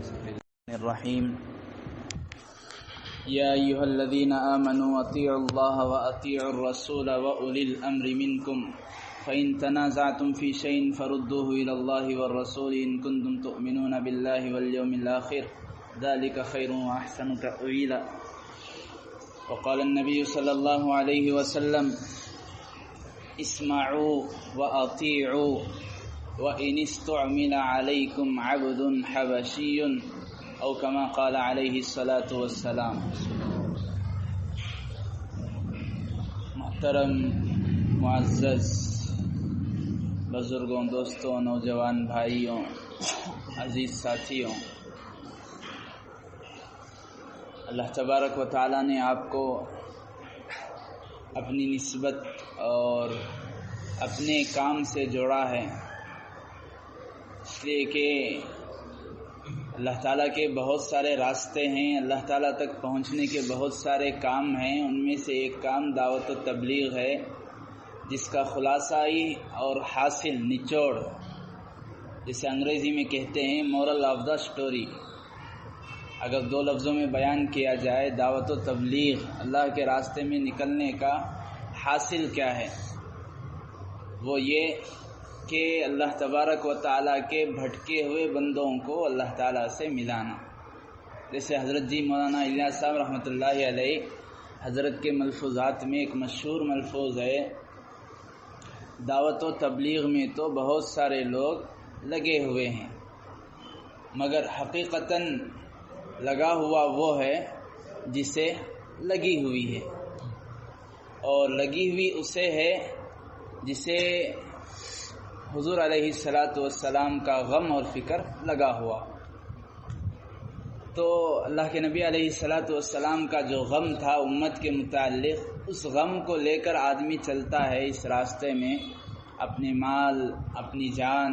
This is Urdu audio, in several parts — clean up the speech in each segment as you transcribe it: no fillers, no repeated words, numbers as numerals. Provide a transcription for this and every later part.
الرحيم يا أيها الذين آمنوا أطيعوا الله وأطيعوا الرسول وأولي الأمر منكم فإن تنازعتم في شيء فردوه إلى الله والرسول إن كنتم تؤمنون بالله واليوم الآخر ذلك خير وأحسن تأويلا وقال النبي صلى الله عليه وسلم اسمعوا وأطيعوا وإن استعمل عليكم عبد حبشي او كما قال علیہ الصلاۃ والسلام۔ محترم معزز بزرگوں، دوستوں، نوجوان بھائیوں، عزیز ساتھیوں، اللہ تبارک و تعالی نے آپ کو اپنی نسبت اور اپنے کام سے جوڑا ہے، اس لیے کہ اللہ تعالیٰ کے بہت سارے راستے ہیں، اللہ تعالیٰ تک پہنچنے کے بہت سارے کام ہیں۔ ان میں سے ایک کام دعوت و تبلیغ ہے، جس کا خلاصائی اور حاصل نچوڑ، جسے انگریزی میں کہتے ہیں مورل آف دا سٹوری، اگر دو لفظوں میں بیان کیا جائے، دعوت و تبلیغ، اللہ کے راستے میں نکلنے کا حاصل کیا ہے؟ وہ یہ کہ اللہ تبارک و تعالیٰ کے بھٹکے ہوئے بندوں کو اللہ تعالیٰ سے ملانا۔ جیسے حضرت جی مولانا الیاس صاحب رحمۃ اللہ علیہ حضرت کے ملفوظات میں ایک مشہور ملفوظ ہے، دعوت و تبلیغ میں تو بہت سارے لوگ لگے ہوئے ہیں، مگر حقیقتاً لگا ہوا وہ ہے جسے لگی ہوئی ہے، اور لگی ہوئی اسے ہے جسے حضور علیہ الصلاۃ والسلام کا غم اور فکر لگا ہوا۔ تو اللہ کے نبی علیہ الصلاۃ والسلام کا جو غم تھا امت کے متعلق، اس غم کو لے کر آدمی چلتا ہے اس راستے میں، اپنے مال، اپنی جان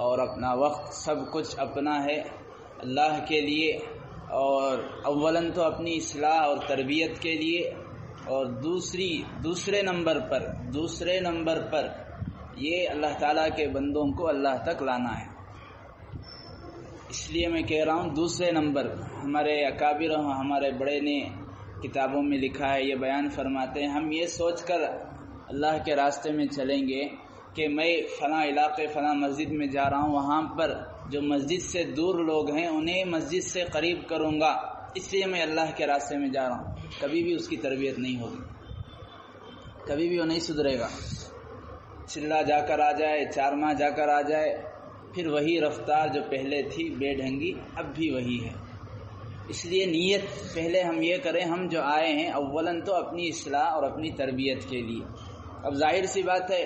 اور اپنا وقت سب کچھ اپنا ہے اللہ کے لیے، اور اولاً تو اپنی اصلاح اور تربیت کے لیے، اور دوسرے نمبر پر یہ اللہ تعالیٰ کے بندوں کو اللہ تک لانا ہے۔ اس لیے میں کہہ رہا ہوں دوسرے نمبر، ہمارے اکابر، ہمارے بڑے نے کتابوں میں لکھا ہے، یہ بیان فرماتے ہیں، ہم یہ سوچ کر اللہ کے راستے میں چلیں گے کہ میں فلاں علاقے فلاں مسجد میں جا رہا ہوں، وہاں پر جو مسجد سے دور لوگ ہیں انہیں مسجد سے قریب کروں گا، اس لیے میں اللہ کے راستے میں جا رہا ہوں۔ کبھی بھی اس کی تربیت نہیں ہوگی، کبھی بھی وہ نہیں سدھرے گا۔ چلا جا کر آ جائے، 4 ماہ جا کر آ جائے، پھر وہی رفتار جو پہلے تھی بے ڈھنگی اب بھی وہی ہے۔ اس لیے نیت پہلے ہم یہ کریں، ہم جو آئے ہیں اولاً تو اپنی اصلاح اور اپنی تربیت کے لیے۔ اب ظاہر سی بات ہے،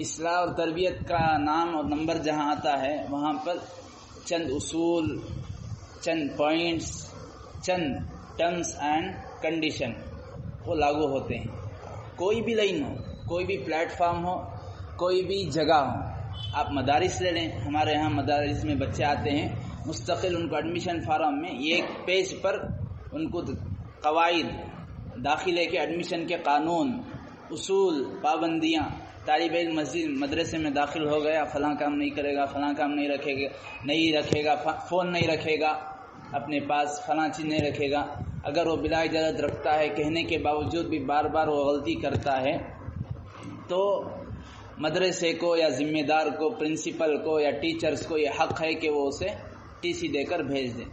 اصلاح اور تربیت کا نام اور نمبر جہاں آتا ہے وہاں پر چند اصول، چند پوائنٹس، چند ٹرمز اینڈ کنڈیشن وہ لاگو ہوتے ہیں۔ کوئی بھی لائن ہو، کوئی بھی پلیٹ فارم ہو، کوئی بھی جگہ ہو، آپ مدارس لے لیں، ہمارے ہاں مدارس میں بچے آتے ہیں، مستقل ان کو ایڈمیشن فارم میں ایک پیج پر ان کو قواعد، داخلے کے ایڈمیشن کے قانون، اصول، پابندیاں، طالب علم مدرسے میں داخل ہو گیا، فلاں کام نہیں کرے گا، فلاں کام نہیں رکھے گا، فون نہیں رکھے گا اپنے پاس، فلاں چیز نہیں رکھے گا۔ اگر وہ بلا اجازت رکھتا ہے، کہنے کے باوجود بھی بار بار وہ غلطی کرتا ہے، تو مدرسے کو یا ذمہ دار کو، پرنسپل کو یا ٹیچرز کو یہ حق ہے کہ وہ اسے ٹی سی دے کر بھیج دیں،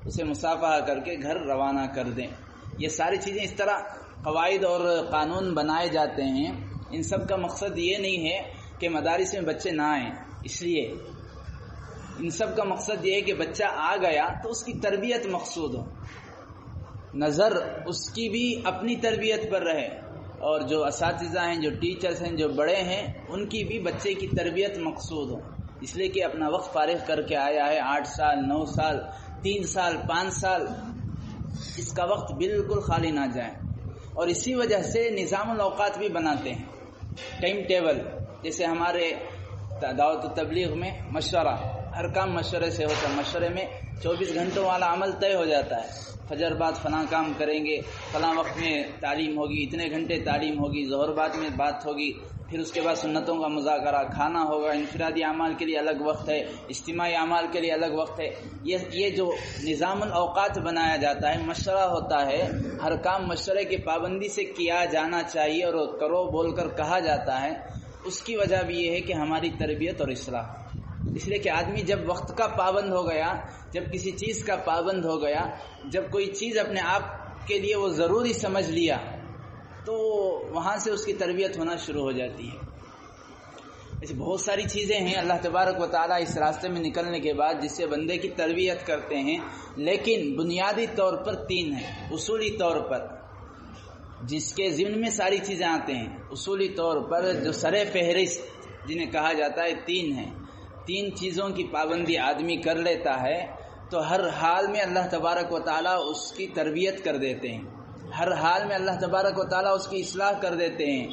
اسے مصافحہ کر کے گھر روانہ کر دیں۔ یہ ساری چیزیں اس طرح قواعد اور قانون بنائے جاتے ہیں، ان سب کا مقصد یہ نہیں ہے کہ مدارس میں بچے نہ آئیں، اس لیے ان سب کا مقصد یہ ہے کہ بچہ آ گیا تو اس کی تربیت مقصود ہو، نظر اس کی بھی اپنی تربیت پر رہے، اور جو اساتذہ ہیں، جو ٹیچرز ہیں، جو بڑے ہیں، ان کی بھی بچے کی تربیت مقصود ہو۔ اس لیے کہ اپنا وقت فارغ کر کے آیا ہے، 8 سال، 9 سال، 3 سال، 5 سال، اس کا وقت بالکل خالی نہ جائے۔ اور اسی وجہ سے نظام الاوقات بھی بناتے ہیں، ٹائم ٹیبل، جیسے ہمارے دعوت و تبلیغ میں مشورہ، ہر کام مشورے سے ہوتا ہے، مشورے میں 24 گھنٹوں والا عمل طے ہو جاتا ہے، فجر بعد فلاں کام کریں گے، فلاں وقت میں تعلیم ہوگی، اتنے گھنٹے تعلیم ہوگی، ظہر بعد میں بات ہوگی، پھر اس کے بعد سنتوں کا مذاکرہ، کھانا ہوگا، انفرادی اعمال کے لیے الگ وقت ہے، اجتماعی اعمال کے لیے الگ وقت ہے۔ یہ جو نظام الاوقات بنایا جاتا ہے، مشورہ ہوتا ہے، ہر کام مشورے کی پابندی سے کیا جانا چاہیے اور کرو بول کر کہا جاتا ہے، اس کی وجہ بھی یہ ہے کہ ہماری تربیت اور اصلاح۔ اس لیے کہ آدمی جب وقت کا پابند ہو گیا، جب کسی چیز کا پابند ہو گیا، جب کوئی چیز اپنے آپ کے لیے وہ ضروری سمجھ لیا، تو وہاں سے اس کی تربیت ہونا شروع ہو جاتی ہے۔ ایسی بہت ساری چیزیں ہیں اللہ تبارک و تعالیٰ اس راستے میں نکلنے کے بعد جس سے بندے کی تربیت کرتے ہیں، لیکن بنیادی طور پر 3 ہیں، اصولی طور پر جس کے ضمن میں ساری چیزیں آتے ہیں۔ اصولی طور پر جو سر فہرست جنہیں کہا جاتا ہے 3 ہیں۔ 3 چیزوں کی پابندی آدمی کر لیتا ہے تو ہر حال میں اللہ تبارک و تعالیٰ اس کی تربیت کر دیتے ہیں، ہر حال میں اللہ تبارک و تعالیٰ اس کی اصلاح کر دیتے ہیں۔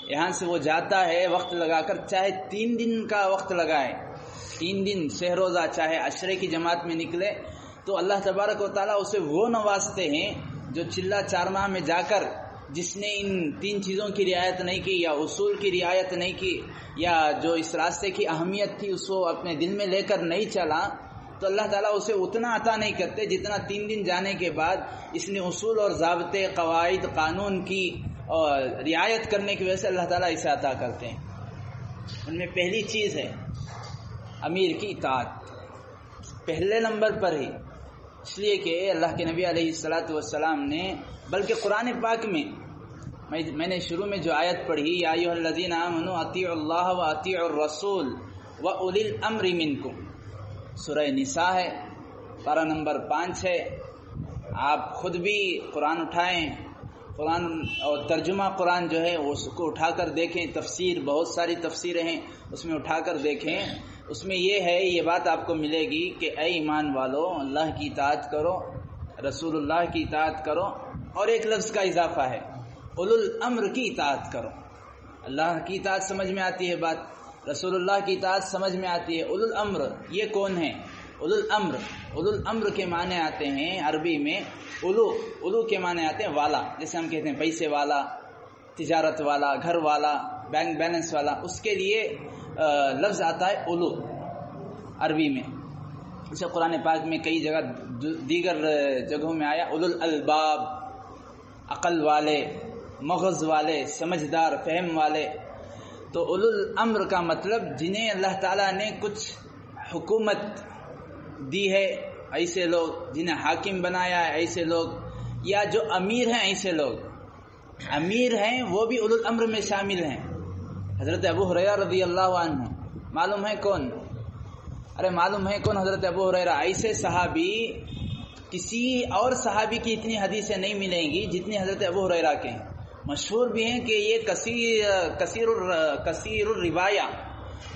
یہاں سے وہ جاتا ہے وقت لگا کر، چاہے 3 دن کا وقت لگائے، 3 دن سہ روزہ چاہے عشرے کی جماعت میں نکلے، تو اللہ تبارک و تعالیٰ اسے وہ نوازتے ہیں جو چلہ چارماہ میں جا کر جس نے ان 3 چیزوں کی رعایت نہیں کی یا اصول کی رعایت نہیں کی یا جو اس راستے کی اہمیت تھی اس کو اپنے دل میں لے کر نہیں چلا، تو اللہ تعالیٰ اسے اتنا عطا نہیں کرتے جتنا 3 دن جانے کے بعد اس نے اصول اور ضابطے، قواعد، قانون کی اور رعایت کرنے کی وجہ سے اللہ تعالیٰ اسے عطا کرتے ہیں۔ ان میں پہلی چیز ہے امیر کی اطاعت، پہلے نمبر پر ہی، اس لیے کہ اللہ کے نبی علیہ السلام نے، بلکہ قرآن پاک میں نے شروع میں جو آیت پڑھی، یا ایھا الذین آمنوا اطیعوا اللہ واطیعوا الرسول واولی الامر منکم، سورہ نساء ہے، پارہ نمبر 5 ہے۔ آپ خود بھی قرآن اٹھائیں، قرآن اور ترجمہ قرآن جو ہے اس کو اٹھا کر دیکھیں، تفسیر بہت ساری تفسیریں ہیں اس میں اٹھا کر دیکھیں، اس میں یہ بات آپ کو ملے گی کہ اے ایمان والو، اللہ کی اطاعت کرو، رسول اللہ کی اطاعت کرو، اور ایک لفظ کا اضافہ ہے اولو الامر کی اطاعت کرو۔ اللہ کی اطاعت سمجھ میں آتی ہے بات، رسول اللہ کی اطاعت سمجھ میں آتی ہے، اولو الامر یہ کون ہے؟ اولو الامر، اولو الامر کے معنی آتے ہیں عربی میں، اولو کے معنی آتے ہیں والا، جیسے ہم کہتے ہیں پیسے والا، تجارت والا، گھر والا، بینک بیلنس والا، اس کے لیے لفظ آتا ہے اولو عربی میں۔ اسے قرآن پاک میں کئی جگہ دیگر جگہوں میں آیا اولو الالباب، عقل والے، مغز والے، سمجھدار، فہم والے۔ تو اولو الامر کا مطلب جنہیں اللہ تعالیٰ نے کچھ حکومت دی ہے، ایسے لوگ، جنہیں حاکم بنایا ہے ایسے لوگ، یا جو امیر ہیں ایسے لوگ۔ امیر ہیں وہ بھی اولو الامر میں شامل ہیں۔ حضرت ابو ہریرہ رضی اللہ عنہ، معلوم ہے کون؟ معلوم ہے کون حضرت ابو ہریرہ؟ ایسے صحابی، کسی اور صحابی کی اتنی حدیثیں نہیں ملیں گی جتنی حضرت ابو ہریرہ کے ہیں۔ مشہور بھی ہیں کہ یہ کثیر الروایہ،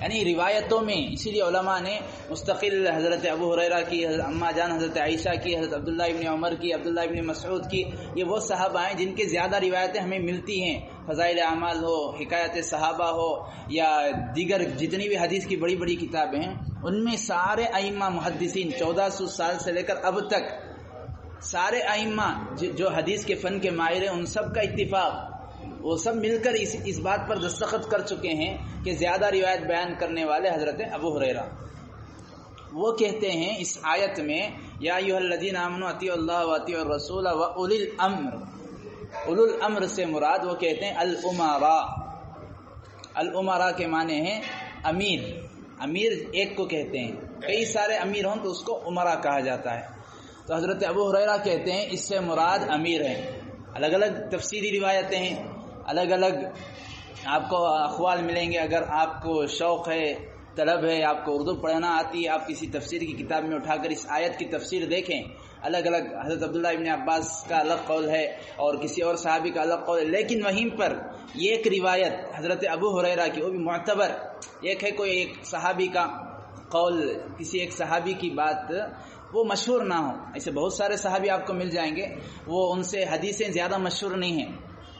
یعنی روایتوں میں، اسی لیے علماء نے مستقل حضرت ابو ہریرہ کی، حضرت اما جان حضرت عائشہ کی، حضرت عبداللہ ابن عمر کی، عبداللہ ابن مسعود کی، یہ وہ صحابہ ہیں جن کے زیادہ روایتیں ہمیں ملتی ہیں، فضائل اعمال ہو، حکایت صحابہ ہو، یا دیگر جتنی بھی حدیث کی بڑی بڑی کتابیں ہیں، ان میں سارے ائمہ محدثین 1400 سال سے لے کر اب تک سارے ائمہ جو حدیث کے فن کے ماہر ہیں، ان سب کا اتفاق، وہ سب مل کر اس بات پر دستخط کر چکے ہیں کہ زیادہ روایت بیان کرنے والے حضرت ابو ہریرہ۔ وہ کہتے ہیں اس آیت میں، یا ایھا الذین آمنوا اطیعوا اللہ واطیعوا الرسول واولی الامر، اولو الامر سے مراد وہ کہتے ہیں الامراء۔ الامراء کے معنی ہیں امیر، امیر ایک کو کہتے ہیں، کئی سارے امیر ہوں تو اس کو امراء کہا جاتا ہے۔ تو حضرت ابو ہریرہ کہتے ہیں اس سے مراد امیر ہیں۔ الگ الگ تفسیری روایتیں ہیں، الگ الگ آپ کو اقوال ملیں گے۔ اگر آپ کو شوق ہے، طلب ہے، آپ کو اردو پڑھنا آتی ہے، آپ کسی تفسیر کی کتاب میں اٹھا کر اس آیت کی تفسیر دیکھیں، الگ الگ حضرت عبداللہ ابن عباس کا الگ قول ہے اور کسی اور صحابی کا الگ قول ہے، لیکن وہیں پر یہ ایک روایت حضرت ابو ہریرہ کی، وہ بھی معتبر، ایک ہے کوئی ایک صحابی کا قول، کسی ایک صحابی کی بات وہ مشہور نہ ہو، ایسے بہت سارے صحابی آپ کو مل جائیں گے، وہ ان سے حدیثیں زیادہ مشہور نہیں ہیں،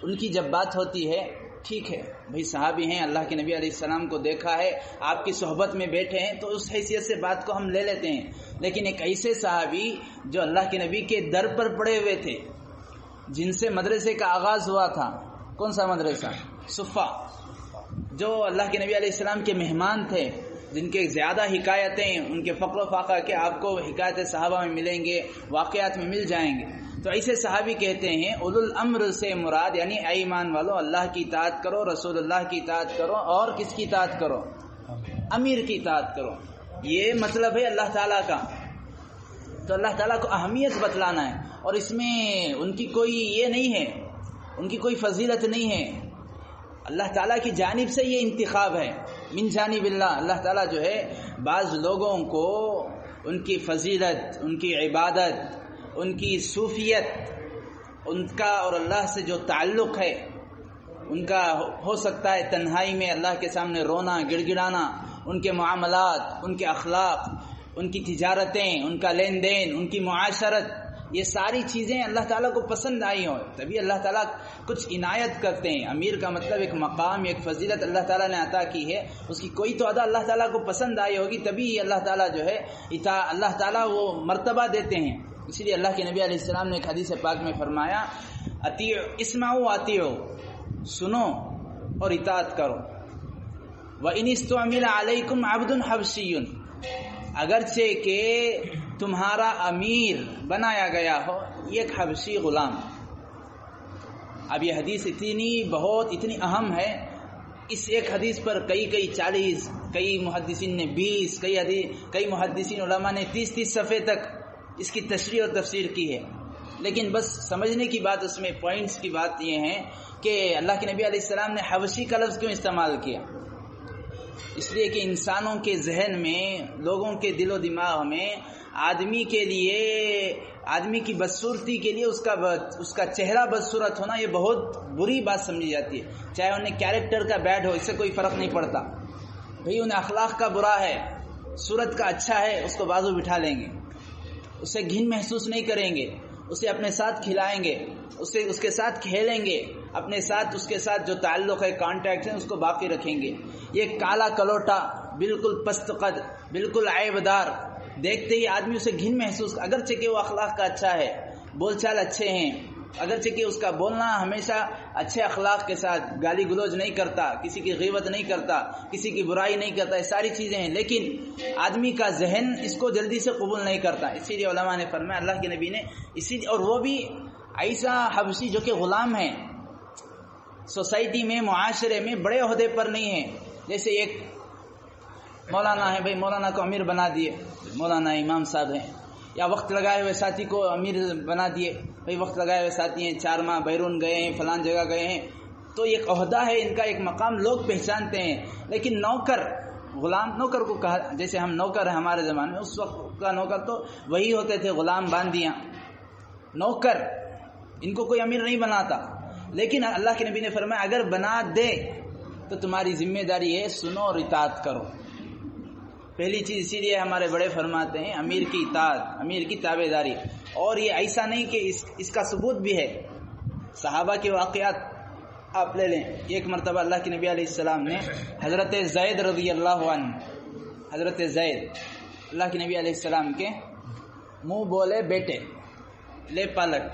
ان کی جب بات ہوتی ہے، ٹھیک ہے بھئی صحابی ہیں، اللہ کے نبی علیہ السلام کو دیکھا ہے، آپ کی صحبت میں بیٹھے ہیں، تو اس حیثیت سے بات کو ہم لے لیتے ہیں۔ لیکن ایک ایسے صحابی جو اللہ کے نبی کے در پر پڑے ہوئے تھے، جن سے مدرسے کا آغاز ہوا تھا، کون سا مدرسہ؟ صفہ، جو اللہ کے نبی علیہ السلام کے مہمان تھے، جن کے زیادہ حکایتیں ان کے فقر و فاقہ کے آپ کو حکایت صحابہ میں ملیں گے، واقعات میں مل جائیں گے، تو ایسے صحابی کہتے ہیں اولو الامر سے مراد یعنی اے ایمان والو اللہ کی اطاعت کرو، رسول اللہ کی اطاعت کرو، اور کس کی اطاعت کرو؟ امیر کی اطاعت کرو. یہ مطلب ہے اللہ تعالیٰ کا. تو اللہ تعالیٰ کو اہمیت بتلانا ہے، اور اس میں ان کی کوئی یہ نہیں ہے، ان کی کوئی فضیلت نہیں ہے، اللہ تعالیٰ کی جانب سے یہ انتخاب ہے. من جانب اللہ، اللہ تعالیٰ جو ہے بعض لوگوں کو ان کی فضیلت، ان کی عبادت، ان کی صوفیت، ان کا اور اللہ سے جو تعلق ہے، ان کا ہو سکتا ہے تنہائی میں اللہ کے سامنے رونا، گڑ گڑانا، ان کے معاملات، ان کے اخلاق، ان کی تجارتیں، ان کا لین دین، ان کی معاشرت، یہ ساری چیزیں اللہ تعالیٰ کو پسند آئی ہوں، تبھی اللہ تعالیٰ کچھ عنایت کرتے ہیں. امیر کا مطلب ایک مقام، ایک فضیلت اللہ تعالیٰ نے عطا کی ہے، اس کی کوئی تو ادا اللہ تعالیٰ کو پسند آئی ہوگی، تبھی اللہ تعالیٰ جو ہے اللہ تعالیٰ وہ مرتبہ دیتے ہیں. اسی لیے اللہ کے نبی علیہ السلام نے ایک حدیث پاک میں فرمایا اسمعوا اطیعوا، سنو اور اطاعت کرو. وَإِنِ اسْتُعْمِلَ عَلَيْكُمْ عَبْدٌ حَبْشِيٌّ، اگرچہ کہ تمہارا امیر بنایا گیا ہو ایک حبشی غلام. اب یہ حدیث اتنی اہم ہے، اس ایک حدیث پر کئی 40، کئی محدثین نے 20، کئی محدثین علماء نے 30 صفحے تک اس کی تشریح اور تفسیر کی ہے. لیکن بس سمجھنے کی بات، اس میں پوائنٹس کی بات یہ ہے کہ اللہ کے نبی علیہ السلام نے حبشی کا لفظ کیوں استعمال کیا؟ اس لیے کہ انسانوں کے ذہن میں، لوگوں کے دل و دماغ میں آدمی کے لیے، آدمی کی بدصورتی کے لیے اس کا چہرہ بدصورت ہونا یہ بہت بری بات سمجھی جاتی ہے. چاہے انہیں کیریکٹر کا بیڈ ہو، اس سے کوئی فرق نہیں پڑتا. بھئی انہیں اخلاق کا برا ہے، صورت کا اچھا ہے، اس کو بازو بٹھا لیں گے، اس سے گھن محسوس نہیں کریں گے، اسے اپنے ساتھ کھلائیں گے، اس کے ساتھ کھیلیں گے، اپنے ساتھ اس کے ساتھ جو تعلق ہے، کانٹیکٹ ہے، اس کو باقی رکھیں گے. یہ کالا کلوٹا، بالکل پست قد، بالکل عیب دار، دیکھتے ہی آدمی اسے گھن محسوس، اگرچہ کہ وہ اخلاق کا اچھا ہے، بول چال اچھے ہیں، اگرچہ کہ اس کا بولنا ہمیشہ اچھے اخلاق کے ساتھ، گالی گلوچ نہیں کرتا، کسی کی غیبت نہیں کرتا، کسی کی برائی نہیں کرتا، یہ ساری چیزیں ہیں، لیکن آدمی کا ذہن اس کو جلدی سے قبول نہیں کرتا. اسی لیے علماء نے فرمایا، اللہ کے نبی نے اور وہ بھی ایسا حبشی جو کہ غلام ہے، سوسائٹی میں، معاشرے میں بڑے عہدے پر نہیں ہے. جیسے ایک مولانا ہے، بھائی مولانا کو امیر بنا دیے، مولانا امام صاحب ہیں، یا وقت لگائے ہوئے ساتھی کو امیر بنا دیے، بھائی وقت لگائے ہوئے ساتھی ہیں، 4 ماہ بیرون گئے ہیں، فلان جگہ گئے ہیں، تو ایک عہدہ ہے ان کا، ایک مقام لوگ پہچانتے ہیں. لیکن نوکر، غلام، نوکر کو کہا، جیسے ہم نوکر ہیں ہمارے زمانے میں، اس وقت کا نوکر تو وہی ہوتے تھے، غلام باندیاں، نوکر، ان کو کوئی امیر نہیں بناتا. لیکن اللہ کے نبی نے فرمایا اگر بنا دے تو تمہاری ذمہ داری ہے سنو اور اطاعت کرو. پہلی چیز اسی لیے ہمارے بڑے فرماتے ہیں امیر کی اطاعت، امیر کی تابع داری. اور یہ ایسا نہیں کہ اس کا ثبوت بھی ہے، صحابہ کے واقعات آپ لے لیں. ایک مرتبہ اللہ کے نبی علیہ السلام نے حضرت زید رضی اللہ عنہ، حضرت زید اللہ کے نبی علیہ السلام کے منہ بولے بیٹے، لے پالک،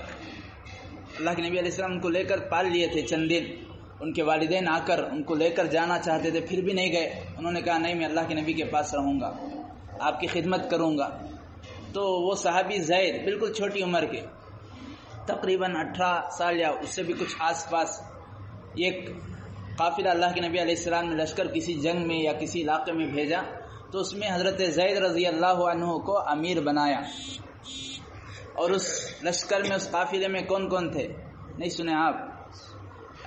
اللہ کے نبی علیہ السلام ان کو لے کر پال لیے تھے چند دن. ان کے والدین آ کر ان کو لے کر جانا چاہتے تھے، پھر بھی نہیں گئے. انہوں نے کہا نہیں، میں اللہ کے نبی کے پاس رہوں گا، آپ کی خدمت کروں گا. تو وہ صحابی زید بالکل چھوٹی عمر کے، تقریباً 18 سال یا اس سے بھی کچھ آس پاس، ایک قافلہ اللہ کے نبی علیہ السلام نے لشکر کسی جنگ میں یا کسی علاقے میں بھیجا، تو اس میں حضرت زید رضی اللہ عنہ کو امیر بنایا. اور اس لشکر میں، اس قافلے میں کون کون تھے؟ نہیں سنے آپ؟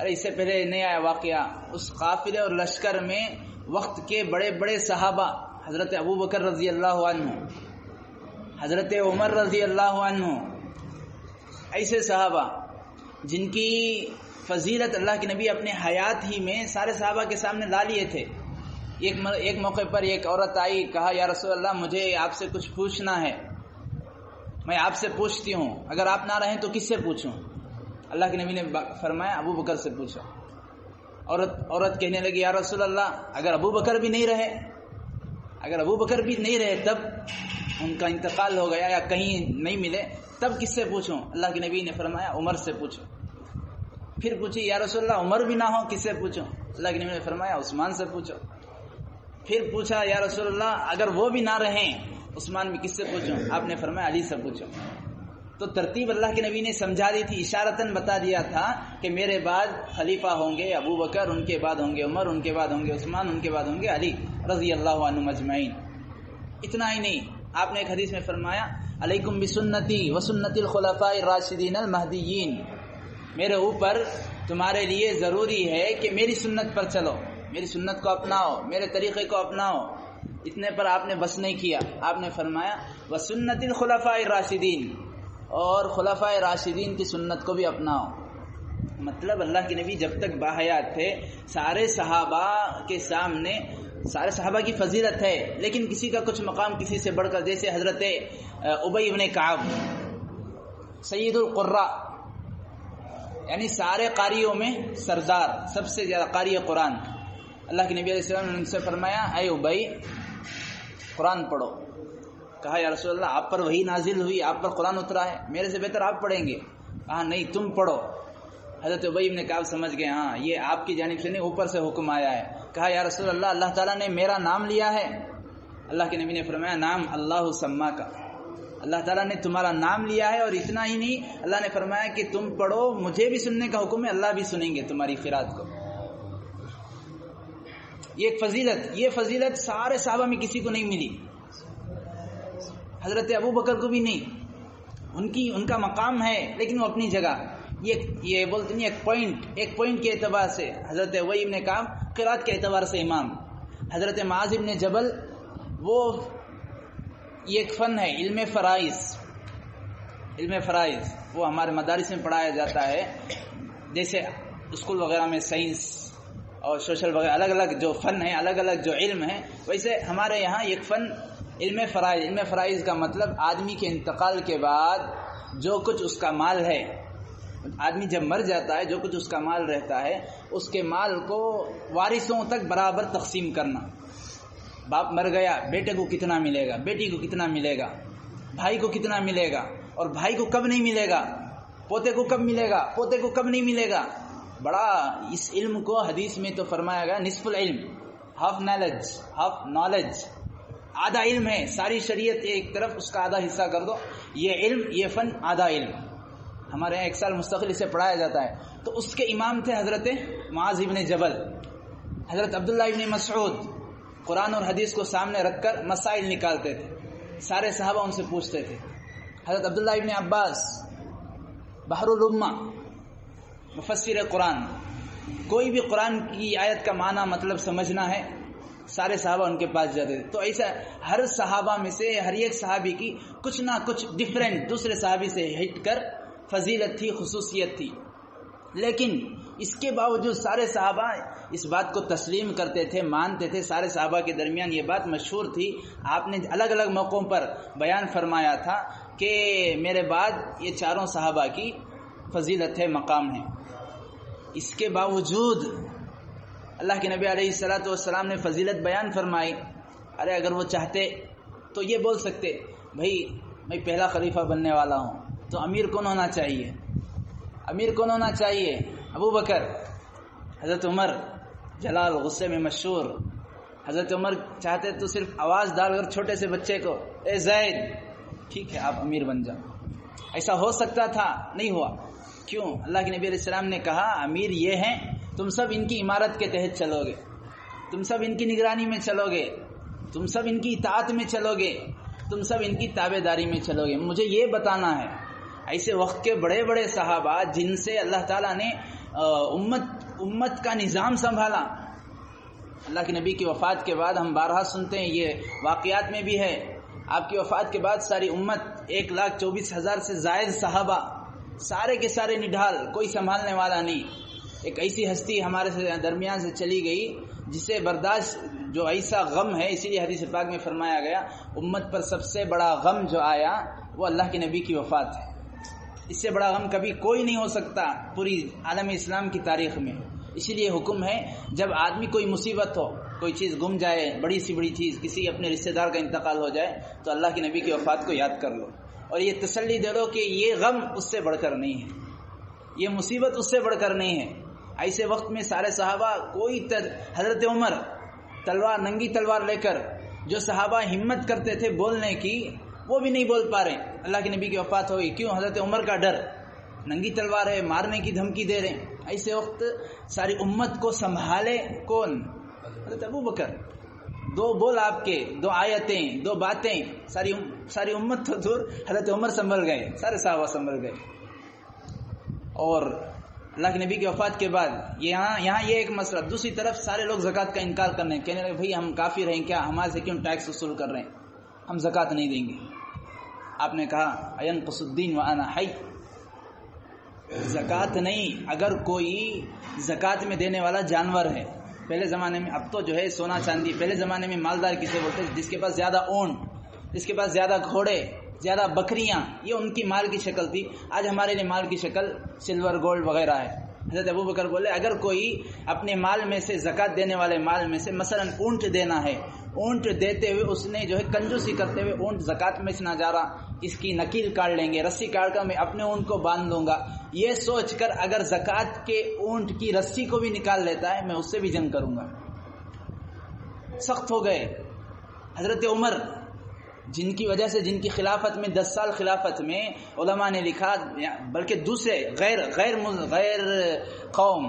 ارے اس سے پہلے نہیں آیا واقعہ. اس قافلے اور لشکر میں وقت کے بڑے بڑے صحابہ، حضرت ابو بکر رضی اللہ عنہ، حضرت عمر رضی اللہ عنہ، ایسے صحابہ جن کی فضیلت اللہ کے نبی اپنے حیات ہی میں سارے صحابہ کے سامنے لا لیے تھے. ایک موقع پر ایک عورت آئی، کہا یا رسول اللہ مجھے آپ سے کچھ پوچھنا ہے. میں آپ سے پوچھتی ہوں، اگر آپ نہ رہیں تو کس سے پوچھوں؟ اللہ کے نبی نے فرمایا ابو بکر سے پوچھو. عورت کہنے لگی یا رسول اللہ اگر ابو بکر بھی نہیں رہے تب ان کا انتقال ہو گیا یا کہیں نہیں ملے، تب کس سے پوچھوں؟ اللہ کے نبی نے فرمایا عمر سے پوچھو. پھر پوچھی یا رسول اللہ عمر بھی نہ ہو کس سے پوچھوں؟ اللہ کے نبی نے فرمایا عثمان سے پوچھو۔ پھر پوچھا یا رسول اللہ اگر وہ بھی نہ رہیں عثمان بھی کس سے پوچھوں؟ آپ نے فرمایا علی سے پوچھو۔ تو ترتیب اللہ کے نبی نے سمجھا دی تھی، اشارتاً بتا دیا تھا کہ میرے بعد خلیفہ ہوں گے ابو بکر، ان کے بعد ہوں گے عمر، ان کے بعد ہوں گے عثمان، ان کے بعد ہوں گے علی رضی اللہ عنہم اجمعین۔ اتنا ہی نہیں، آپ نے ایک حدیث میں فرمایا علیکم بسنتی وسنت الخلفاء الراشدین المہدیین، میرے اوپر تمہارے لیے ضروری ہے کہ میری سنت پر چلو، میری سنت کو اپناؤ، میرے طریقے کو اپناؤ۔ اتنے پر آپ نے بس نہیں کیا، آپ نے فرمایا وسنت الخلفاء الراشدین، اور خلفاء راشدین کی سنت کو بھی اپناؤ۔ مطلب اللہ کے نبی جب تک باحیات تھے سارے صحابہ کے سامنے، سارے صحابہ کی فضیلت ہے، لیکن کسی کا کچھ مقام کسی سے بڑھ کر، جیسے حضرت ابی بن کعب سید القراء، یعنی سارے قاریوں میں سردار، سب سے زیادہ قاری قرآن۔ اللہ کے نبی علیہ السلام نے ان سے فرمایا اے ابی قرآن پڑھو۔ کہا یا رسول اللہ آپ پر وحی نازل ہوئی، آپ پر قرآن اترا ہے، میرے سے بہتر آپ پڑھیں گے۔ کہا نہیں تم پڑھو۔ حضرت ابی بن کعب سمجھ گئے ہاں یہ آپ کی جانب سے نہیں، اوپر سے حکم آیا ہے۔ کہا یا رسول اللہ اللہ تعالیٰ نے میرا نام لیا ہے؟ اللہ کے نبی نے فرمایا نام اللہ سما کا، اللہ تعالیٰ نے تمہارا نام لیا ہے، اور اتنا ہی نہیں اللہ نے فرمایا کہ تم پڑھو، مجھے بھی سننے کا حکم ہے، اللہ بھی سنیں گے تمہاری قرات کو۔ یہ ایک فضیلت، یہ فضیلت سارے صحابہ میں کسی کو نہیں ملی، حضرت ابو بکر کو بھی نہیں، ان کا مقام ہے لیکن وہ اپنی جگہ۔ یہ بولتے نہیں ایک پوائنٹ کے اعتبار سے حضرت ابی بن کعب قرات کے اعتبار سے امام، حضرت معاذ بن جبل وہ یہ ایک فن ہے علم فرائض، علم فرائض وہ ہمارے مدارس میں پڑھایا جاتا ہے، جیسے اسکول وغیرہ میں سائنس اور سوشل وغیرہ الگ الگ جو فن ہے، الگ الگ جو علم ہے، ویسے ہمارے یہاں ایک فن علم فرائض۔ علم فرائض کا مطلب آدمی کے انتقال کے بعد جو کچھ اس کا مال ہے، آدمی جب مر جاتا ہے جو کچھ اس کا مال رہتا ہے، اس کے مال کو وارثوں تک برابر تقسیم کرنا۔ باپ مر گیا، بیٹے کو کتنا ملے گا، بیٹی کو کتنا ملے گا، بھائی کو کتنا ملے گا، اور بھائی کو کب نہیں ملے گا، پوتے کو کب ملے گا، پوتے کو کب نہیں ملے گا۔ بڑا اس علم کو حدیث میں تو فرمایا گیا نصف العلم، ہاف نالج، آدھا علم ہے، ساری شریعت ایک طرف، اس کا آدھا حصہ کر دو، یہ علم، یہ فن آدھا علم۔ ہمارے یہاں ایک سال مستقل اسے پڑھایا جاتا ہے۔ تو اس کے امام تھے حضرت معاذ بن جبل۔ حضرت عبداللہ ابن مسعود قرآن اور حدیث کو سامنے رکھ کر مسائل نکالتے تھے، سارے صحابہ ان سے پوچھتے تھے۔ حضرت عبداللہ ابن عباس بحر الامہ مفسر قرآن، کوئی بھی قرآن کی آیت کا معنی مطلب سمجھنا ہے، سارے صحابہ ان کے پاس جاتے تھے۔ تو ایسا ہر صحابہ میں سے ہر ایک صحابی کی کچھ نہ کچھ ڈیفرنٹ دوسرے صحابی سے ہٹ کر فضیلت تھی، خصوصیت تھی، لیکن اس کے باوجود سارے صحابہ اس بات کو تسلیم کرتے تھے، مانتے تھے۔ سارے صحابہ کے درمیان یہ بات مشہور تھی، آپ نے الگ الگ موقعوں پر بیان فرمایا تھا کہ میرے بعد یہ چاروں صحابہ کی فضیلت ہے، مقام ہے۔ اس کے باوجود اللہ کے نبی علیہ الصلوۃ والسلام نے فضیلت بیان فرمائی۔ ارے اگر وہ چاہتے تو یہ بول سکتے بھائی میں پہلا خلیفہ بننے والا ہوں، تو امیر کون ہونا چاہیے؟ امیر کون ہونا چاہیے؟ ابو بکر، حضرت عمر جلال غصے میں مشہور۔ حضرت عمر چاہتے تو صرف آواز ڈال کر چھوٹے سے بچے کو اے زید ٹھیک ہے آپ امیر بن جاؤ، ایسا ہو سکتا تھا، نہیں ہوا۔ کیوں؟ اللہ کے نبی علیہ السلام نے کہا امیر یہ ہیں، تم سب ان کی امارت کے تحت چلو گے، تم سب ان کی نگرانی میں چلو گے، تم سب ان کی اطاعت میں چلو گے، تم سب ان کی تابع داری میں چلو گے، مجھے یہ بتانا ہے۔ ایسے وقت کے بڑے بڑے صحابہ جن سے اللہ تعالیٰ نے امت کا نظام سنبھالا، اللہ کے نبی کی وفات کے بعد ہم بارہا سنتے ہیں، یہ واقعات میں بھی ہے، آپ کی وفات کے بعد ساری امت 1,24,000 سے زائد صحابہ سارے کے سارے نڈھال، کوئی سنبھالنے والا نہیں۔ ایک ایسی ہستی ہمارے درمیان سے چلی گئی جسے برداشت، جو ایسا غم ہے، اسی لیے حدیث پاک میں فرمایا گیا امت پر سب سے بڑا غم جو آیا وہ اللہ کے نبی کی وفات ہے۔ اس سے بڑا غم کبھی کوئی نہیں ہو سکتا پوری عالم اسلام کی تاریخ میں۔ اسی لیے حکم ہے جب آدمی کوئی مصیبت ہو، کوئی چیز گم جائے، بڑی سی بڑی چیز، کسی اپنے رشتہ دار کا انتقال ہو جائے، تو اللہ کے نبی کی وفات کو یاد کر لو اور یہ تسلی دے لو کہ یہ غم اس سے بڑھ کر نہیں ہے۔ یہ مصیبت اس سے بڑھ کر نہیں ہے. ایسے وقت میں سارے صحابہ حضرت عمر تلوار ننگی تلوار لے کر جو صحابہ ہمت کرتے تھے بولنے کی وہ بھی نہیں بول پا رہے. اللہ کے نبی کی وفات ہو گئی. کیوں؟ حضرت عمر کا ڈر. ننگی تلوار ہے، مارنے کی دھمکی دے رہے ہیں. ایسے وقت ساری امت کو سنبھالے کون؟ حضرت ابو بکر. 2 بول آپ کے، 2 آیتیں، 2 باتیں، ساری امت تو دور، حضرت عمر سنبھل گئے، سارے صحابہ سنبھل گئے. اور اللہ کے نبی کی وفات کے بعد یہاں یہ ایک مسئلہ. دوسری طرف سارے لوگ زکوٰۃ کا انکار کرنے، کہنے لگے بھائی ہم کافر ہیں کیا، ہمارے سے کیوں ٹیکس وصول کر رہے ہیں، ہم زکوٰۃ نہیں دیں گے. آپ نے کہا اینقص الدین وانا حی، زکوٰۃ نہیں. اگر کوئی زکوٰۃ میں دینے والا جانور ہے، پہلے زمانے میں، اب تو جو ہے سونا چاندی، پہلے زمانے میں مالدار کسے بولتے ہیں؟ جس کے پاس زیادہ اونٹ، جس کے پاس زیادہ گھوڑے، زیادہ بکریاں، یہ ان کی مال کی شکل تھی. آج ہمارے لیے مال کی شکل سلور گولڈ وغیرہ ہے. حضرت ابو بکر بولے اگر کوئی اپنے مال میں سے، زکوٰۃ دینے والے مال میں سے مثلا اونٹ دینا ہے، اونٹ دیتے ہوئے اس نے جو ہے کنجوسی کرتے ہوئے اونٹ زکوٰۃ میں سے نہ جا رہا، اس کی نکیل کاٹ لیں گے، رسی کاٹ کر میں اپنے اونٹ کو باندھ دوں گا، یہ سوچ کر اگر زکوٰۃ کے اونٹ کی رسی کو بھی نکال لیتا ہے میں اس سے بھی جنگ کروں گا. سخت ہو گئے. حضرت عمر جن کی وجہ سے، جن کی خلافت میں 10 سال خلافت میں علماء نے لکھا، بلکہ دوسرے غیر قوم،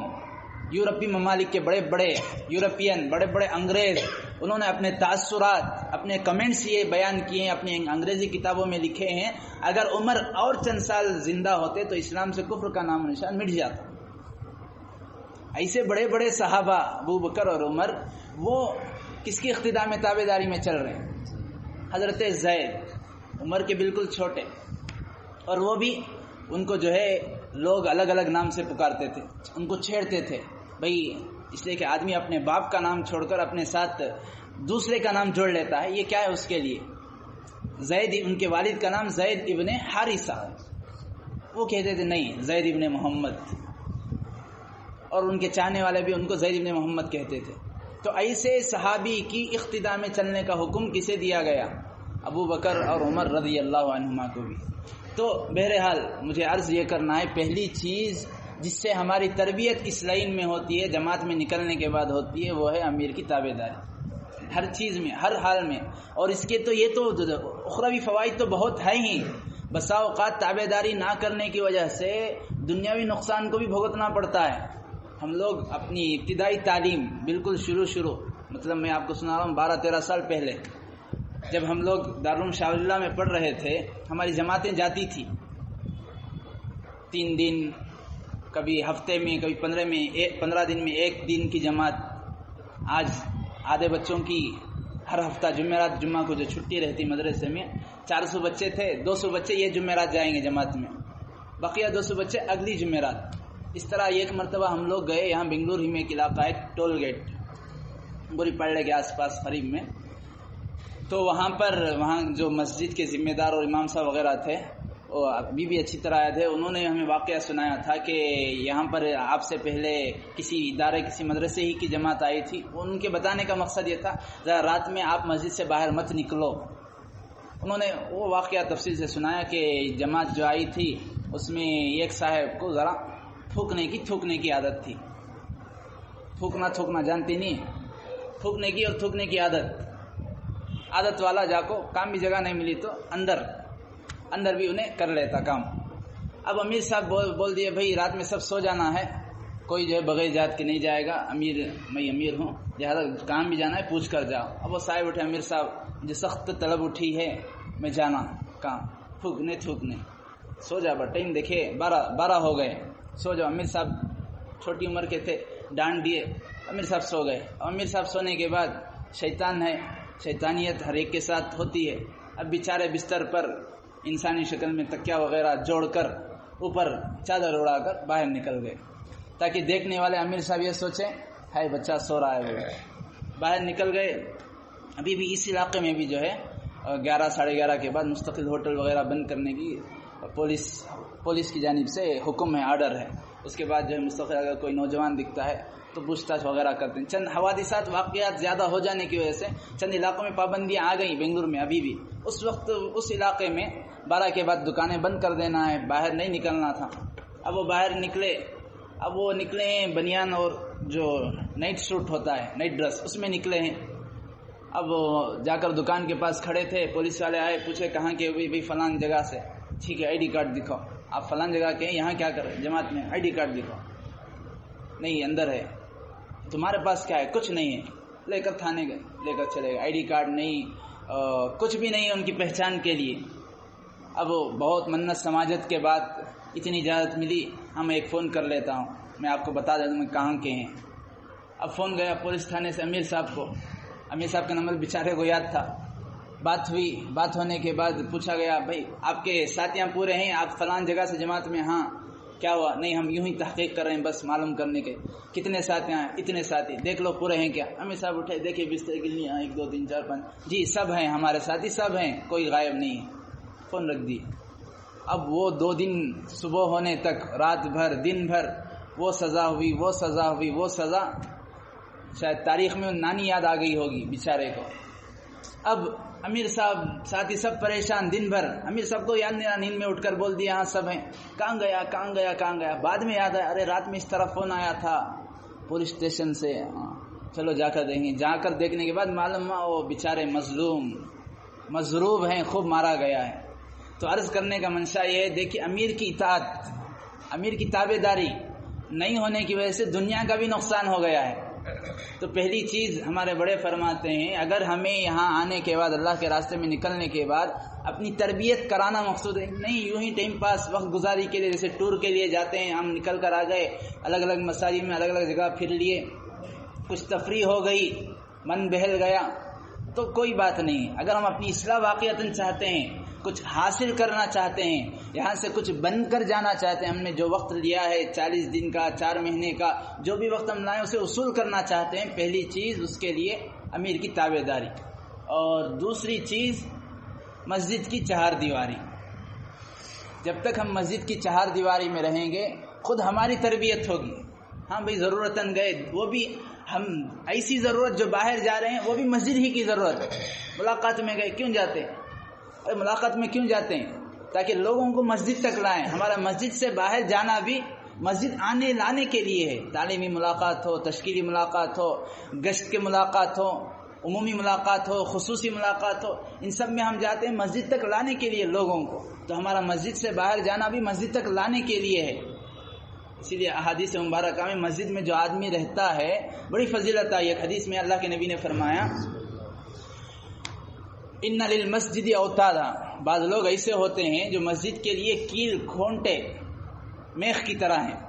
یورپی ممالک کے بڑے بڑے یورپین، بڑے بڑے انگریز، انہوں نے اپنے تاثرات، اپنے کمنٹس یہ بیان کیے ہیں، اپنی انگریزی کتابوں میں لکھے ہیں اگر عمر اور چند سال زندہ ہوتے تو اسلام سے کفر کا نام و نشان مٹ جاتا. ایسے بڑے بڑے صحابہ ابو بکر اور عمر، وہ کس کی اقتداء میں تابع داری میں چل رہے ہیں؟ حضرت زید، عمر کے بالکل چھوٹے، اور وہ بھی ان کو جو ہے لوگ الگ الگ نام سے پکارتے تھے، ان کو چھیڑتے تھے بھائی، اس لیے کہ آدمی اپنے باپ کا نام چھوڑ کر اپنے ساتھ دوسرے کا نام جوڑ لیتا ہے. یہ کیا ہے اس کے لیے؟ زید، ان کے والد کا نام زید ابن حارثہ، وہ کہتے تھے نہیں زید ابن محمد، اور ان کے چاہنے والے بھی ان کو زید ابن محمد کہتے تھے. تو ایسے صحابی کی اقتداء میں چلنے کا حکم کسے دیا گیا؟ ابو بکر اور عمر رضی اللہ عنہما کو بھی. تو بہرحال مجھے عرض یہ کرنا ہے، پہلی چیز جس سے ہماری تربیت اس لائن میں ہوتی ہے، جماعت میں نکلنے کے بعد ہوتی ہے، وہ ہے امیر کی تابع داری، ہر چیز میں، ہر حال میں. اور اس کے تو یہ تو اخروی فوائد تو بہت ہیں ہی. بسا اوقات تابع داری نہ کرنے کی وجہ سے دنیاوی نقصان کو بھی بھگتنا پڑتا ہے. ہم لوگ اپنی ابتدائی تعلیم بالکل شروع مطلب میں آپ کو سنا رہا ہوں 12-13 سال پہلے، جب ہم لوگ دارالعلوم شاہ ولی اللہ میں پڑھ رہے تھے، ہماری جماعتیں جاتی تھی 3 دن، کبھی ہفتے میں، کبھی 15 دن میں 1 دن کی جماعت. آج آدھے بچوں کی ہر ہفتہ جمعرات، جمعہ کو جو چھٹی رہتی مدرسے میں، 400 بچے تھے، 200 بچے یہ جمعرات جائیں گے جماعت میں، بقیہ 200 بچے اگلی جمعرات. اس طرح ایک مرتبہ ہم لوگ گئے، یہاں بنگلور ہی میں ایک علاقہ ہے ٹول گیٹ، گوری پڑے کے آس پاس قریب میں. تو وہاں جو مسجد کے ذمہ دار اور امام صاحب وغیرہ تھے، وہ ابھی بھی اچھی طرح آئے تھے. انہوں نے ہمیں واقعہ سنایا تھا کہ یہاں پر آپ سے پہلے کسی ادارے، کسی مدرسے ہی کی جماعت آئی تھی. ان کے بتانے کا مقصد یہ تھا ذرا رات میں آپ مسجد سے باہر مت نکلو. انہوں نے وہ واقعہ تفصیل سے سنایا کہ جماعت جو آئی تھی اس میں ایک صاحب کو ذرا تھوکنے کی عادت تھی. تھوکنا جانتے نہیں، تھوکنے کی اور تھوکنے کی عادت والا جا کو کام بھی جگہ نہیں ملی تو اندر بھی انہیں کر لیتا کام. اب امیر صاحب بول دیے بھائی رات میں سب سو جانا ہے، کوئی جو ہے بغیر اجازت کے نہیں جائے گا، میں امیر ہوں، لہٰذا کام بھی جانا ہے، پوچھ کر جاؤ. اب وہ صاحب اٹھے، امیر صاحب مجھے سخت طلب اٹھی ہے، میں جانا کام، تھوکنے سو جا. ٹائم دیکھے 12 ہو گئے، سو جاؤ. امیر صاحب چھوٹی عمر کے تھے، ڈانٹ دیے، امیر صاحب سو گئے. امیر صاحب سونے کے بعد شیطان ہے، شیطانیت ہر ایک کے ساتھ ہوتی ہے. اب بیچارے بستر پر انسانی شکل میں تکیا وغیرہ جوڑ کر اوپر چادر اڑا کر باہر نکل گئے، تاکہ دیکھنے والے امیر صاحب یہ سوچیں ہائے بچہ سو رہا ہے. وہ باہر نکل گئے. ابھی بھی اس علاقے میں بھی جو ہے 11-11:30 کے بعد مستقل ہوٹل وغیرہ بند کرنے کی پولیس کی جانب سے حکم ہے، آرڈر ہے. اس کے بعد جو ہے مستقل اگر کوئی نوجوان دکھتا ہے تو پوچھ تاچھ وغیرہ کرتے ہیں. چند حوادثات، واقعات زیادہ ہو جانے کی وجہ سے چند علاقوں میں پابندیاں آ گئیں. بنگلور میں ابھی بھی اس وقت اس علاقے میں 12 کے بعد دکانیں بند کر دینا ہے، باہر نہیں نکلنا تھا. اب وہ باہر نکلے، اب وہ نکلے ہیں بنیان اور جو نائٹ سوٹ ہوتا ہے، نائٹ ڈریس، اس میں نکلے ہیں۔ اب جا کر دکان کے پاس کھڑے تھے، پولیس والے آئے، پوچھے کہاں کے؟ بھی فلان جگہ سے۔ ٹھیک ہے، آئی ڈی کارڈ دکھاؤ۔ آپ فلان جگہ کے ہیں، یہاں کیا کر رہے؟ جماعت میں۔ آئی ڈی کارڈ دکھاؤ۔ نہیں، اندر ہے۔ تمہارے پاس کیا ہے؟ کچھ نہیں ہے۔ لے کر تھانے گئے، لے کر چلے گئے۔ آئی ڈی کارڈ نہیں، کچھ بھی نہیں ان کی پہچان کے لیے۔ اب بہت منت سماجت کے بعد اتنی اجازت ملی، ہم ایک فون کر لیتا ہوں، میں آپ کو بتا دیتا ہوں میں کہاں کے ہیں۔ اب فون گیا پولیس تھانے سے امیر صاحب کو، امیر صاحب کا نمبر بیچارے کو یاد تھا۔ بات ہوئی، بات ہونے کے بعد پوچھا گیا بھائی آپ کے ساتھیاں پورے ہیں؟ آپ فلان جگہ سے جماعت میں؟ ہاں۔ کیا ہوا؟ نہیں، ہم یوں ہی تحقیق کر رہے ہیں بس معلوم کرنے کے۔ کتنے ساتھیاں ہیں؟ اتنے ساتھی، دیکھ لو پورے ہیں کیا؟ امیر صاحب اٹھے، دیکھے بستر کے لیے 1 2 3 4 5، جی سب ہیں ہمارے ساتھی، سب ہیں، کوئی غائب نہیں ہے۔ فون رکھ دی۔ اب وہ 2 دن صبح ہونے تک، رات بھر، دن بھر، وہ سزا ہوئی، وہ سزا ہوئی، وہ سزا شاید تاریخ میں نانی یاد آ گئی ہوگی بیچارے کو۔ اب امیر صاحب ساتھی سب پریشان دن بھر۔ امیر صاحب کو یاد نہیں رہا، نیند میں اٹھ کر بول دیا ہاں سب ہیں۔ کہاں گیا کہاں گیا کہاں گیا؟ بعد میں یاد آیا، ارے رات میں اس طرح فون آیا تھا پولیس اسٹیشن سے، چلو جا کر دیکھیں۔ جا کر دیکھنے کے بعد معلوم ہوا وہ بیچارے مظلوم مضروب ہیں، خوب مارا گیا ہے۔ تو عرض کرنے کا منشا یہ ہے، دیکھیے امیر کی اطاعت، امیر کی تابع داری نہیں ہونے کی وجہ سے دنیا کا بھی نقصان ہو گیا ہے۔ تو پہلی چیز ہمارے بڑے فرماتے ہیں، اگر ہمیں یہاں آنے کے بعد، اللہ کے راستے میں نکلنے کے بعد اپنی تربیت کرانا مقصود ہے، نہیں یوں ہی ٹائم پاس وقت گزاری کے لیے، جیسے ٹور کے لیے جاتے ہیں ہم، نکل کر آ گئے، الگ الگ مساجد میں الگ الگ جگہ پھر لیے، کچھ تفریح ہو گئی، من بہل گیا، تو کوئی بات نہیں۔ اگر ہم اپنی اصلاح واقعتاً چاہتے ہیں، کچھ حاصل کرنا چاہتے ہیں، یہاں سے کچھ بن کر جانا چاہتے ہیں، ہم نے جو وقت لیا ہے 40 دن کا، 4 مہینے کا، جو بھی وقت ہم لائیں اسے اصول کرنا چاہتے ہیں، پہلی چیز اس کے لیے امیر کی تابع داری، اور دوسری چیز مسجد کی 4 دیواری۔ جب تک ہم مسجد کی 4 دیواری میں رہیں گے، خود ہماری تربیت ہوگی۔ ہاں بھئی ضرورتاً گئے، وہ بھی ہم ایسی ضرورت جو باہر جا رہے ہیں، وہ بھی مسجد ہی کی ضرورت ہے۔ ملاقات میں گئے، کیوں جاتے ہیں؟ ملاقات میں کیوں جاتے ہیں؟ تاکہ لوگوں کو مسجد تک لائیں۔ ہمارا مسجد سے باہر جانا بھی مسجد آنے لانے کے لیے ہے۔ تعلیمی ملاقات ہو، تشکیلی ملاقات ہو، گشت کے ملاقات ہو، عمومی ملاقات ہو، خصوصی ملاقات ہو، ان سب میں ہم جاتے ہیں مسجد تک لانے کے لیے لوگوں کو۔ تو ہمارا مسجد سے باہر جانا بھی مسجد تک لانے کے لیے ہے۔ اسی لیے احادیث مبارکہ میں مسجد میں جو آدمی رہتا ہے بڑی فضیلت آئی۔ ایک حدیث میں اللہ کے نبی نے فرمایا، ان للمسجد اوتادا، بعض لوگ ایسے ہوتے ہیں جو مسجد کے لیے کیل کھونٹے میخ کی طرح ہیں۔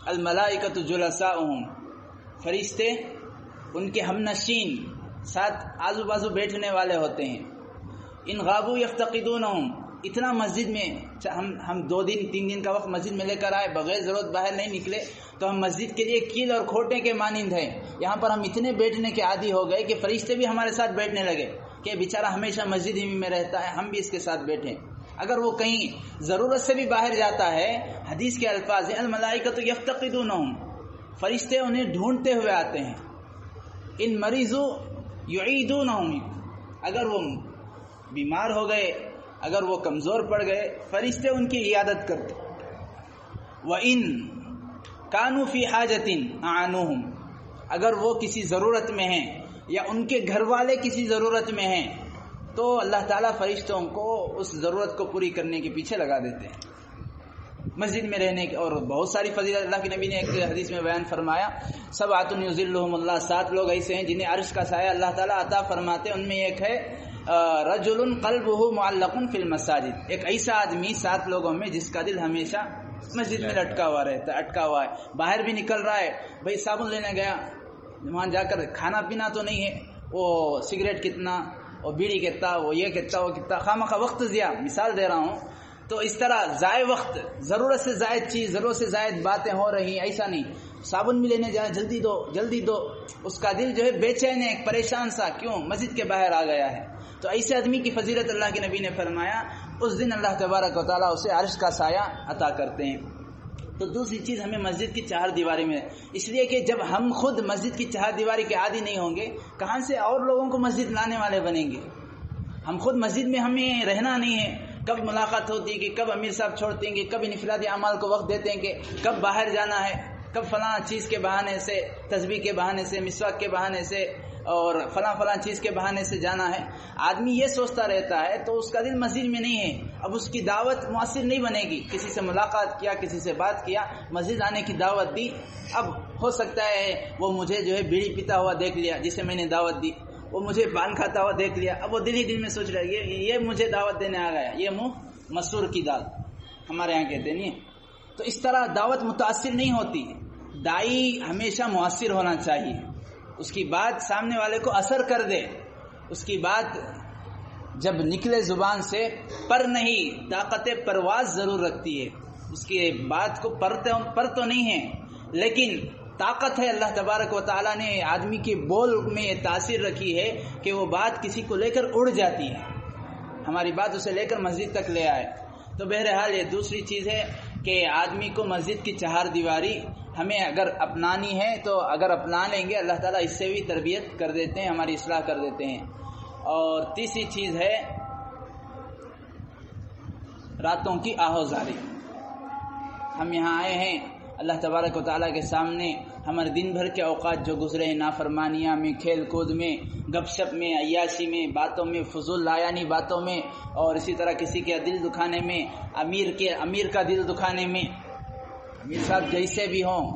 الملائکۃ جلساؤہم، فرشتے ان کے ہم نشین، ساتھ آزو بازو بیٹھنے والے ہوتے ہیں۔ ان غابوا یفتقدونہم، اتنا مسجد میں ہم 2 دن 3 دن کا وقت مسجد میں لے کر آئے، بغیر ضرورت باہر نہیں نکلے، تو ہم مسجد کے لیے کیل اور کھوٹے کے مانند ہیں۔ یہاں پر ہم اتنے بیٹھنے کے عادی ہو گئے کہ فرشتے بھی ہمارے ساتھ بیٹھنے لگے کہ بیچارہ ہمیشہ مسجد ہی میں رہتا ہے، ہم بھی اس کے ساتھ بیٹھیں۔ اگر وہ کہیں ضرورت سے بھی باہر جاتا ہے، حدیث کے الفاظ ہیں، الملائکۃ یفتقدونہم، فرشتے انہیں ڈھونڈتے ہوئے آتے ہیں۔ ان مریضو یعیدونہم، اگر وہ بیمار ہو گئے، اگر وہ کمزور پڑ گئے، فرشتے ان کی عیادت کرتے۔ وَإِن كَانُوا فِي حَاجَةٍ أَعَانُوهُمْ، اگر وہ کسی ضرورت میں ہیں یا ان کے گھر والے کسی ضرورت میں ہیں، تو اللہ تعالیٰ فرشتوں کو اس ضرورت کو پوری کرنے کے پیچھے لگا دیتے ہیں۔ مسجد میں رہنے کے اور بہت ساری فضیلت اللہ کے نبی نے ایک حدیث میں بیان فرمایا، سبعۃ یظلھم اللہ، 7 لوگ ایسے ہیں جنہیں عرش کا سایہ اللہ تعالیٰ عطا فرماتے ہیں۔ ان میں ایک ہے رجل قلبہ معلق فی المساجد، ایک ایسا آدمی 7 لوگوں میں جس کا دل ہمیشہ مسجد میں لٹکا ہوا رہتا ہے، اٹکا ہوا ہے، باہر بھی نکل رہا ہے، بھئی صابن لینے گیا، وہاں جا کر کھانا پینا تو نہیں ہے، وہ سگریٹ کتنا، وہ بیڑی کتنا، وہ یہ کتنا، وہ کتنا، خامخواہ وقت ضیاء، مثال دے رہا ہوں۔ تو اس طرح ضائع وقت، ضرورت سے زائد چیز، ضرورت سے زائد باتیں ہو رہی، ایسا نہیں، صابن بھی لینے جائے، جلدی دو جلدی دو، اس کا دل جو ہے بے چین ہے، ایک پریشان سا، کیوں؟ مسجد کے باہر آ گیا ہے۔ تو ایسے آدمی کی فضیلت اللہ کے نبی نے فرمایا، اس دن اللہ تبارک و تعالیٰ اسے عرش کا سایہ عطا کرتے ہیں۔ تو دوسری چیز ہمیں مسجد کی 4 دیواری میں، اس لیے کہ جب ہم خود مسجد کی 4 دیواری کے عادی نہیں ہوں گے، کہاں سے اور لوگوں کو مسجد لانے والے بنیں گے؟ ہم خود مسجد میں ہمیں رہنا نہیں ہے، کب ملاقات ہوتی ہے کہ کب امیر صاحب چھوڑتے ہیں کہ کب انفرادی اعمال کو وقت دیتے ہیں کہ کب باہر جانا ہے، کب فلاں چیز کے بہانے سے، تسبیح کے بہانے سے، مسواک کے بہانے سے اور فلاں چیز کے بہانے سے جانا ہے۔ آدمی یہ سوچتا رہتا ہے تو اس کا دل مسجد میں نہیں ہے، اب اس کی دعوت مؤثر نہیں بنے گی۔ کسی سے ملاقات کیا، کسی سے بات کیا، مسجد آنے کی دعوت دی، اب ہو سکتا ہے وہ مجھے جو ہے بیڑی پیتا ہوا دیکھ لیا جسے میں نے دعوت دی، وہ مجھے پان کھاتا ہوا دیکھ لیا، اب وہ دل ہی دل میں سوچ رہا ہے یہ مجھے دعوت دینے آ گیا، یہ منہ مسور کی دال ہمارے یہاں کہتے نہیں۔ تو اس طرح دعوت متاثر نہیں ہوتی۔ دائی ہمیشہ مؤثر ہونا چاہیے، اس کی بات سامنے والے کو اثر کر دے، اس کی بات جب نکلے زبان سے پر نہیں، طاقت پرواز ضرور رکھتی ہے، اس کی بات کو پر تو نہیں ہے لیکن طاقت ہے۔ اللہ تبارک و تعالیٰ نے آدمی کے بول میں یہ تاثیر رکھی ہے کہ وہ بات کسی کو لے کر اڑ جاتی ہے، ہماری بات اسے لے کر مسجد تک لے آئے۔ تو بہرحال یہ دوسری چیز ہے کہ آدمی کو مسجد کی چہار دیواری ہمیں اگر اپنانی ہے تو اگر اپنا لیں گے اللہ تعالیٰ اس سے بھی تربیت کر دیتے ہیں، ہماری اصلاح کر دیتے ہیں۔ اور تیسری چیز ہے راتوں کی آہوزاری۔ ہم یہاں آئے ہیں اللہ تبارک و تعالیٰ کے سامنے، ہمارے دن بھر کے اوقات جو گزرے ہیں نافرمانیاں میں، کھیل کود میں، گپ شپ میں، عیاشی میں، باتوں میں، فضول لایانی باتوں میں، اور اسی طرح کسی کے دل دکھانے میں، امیر کا دل دکھانے میں۔ امیر صاحب جیسے بھی ہوں،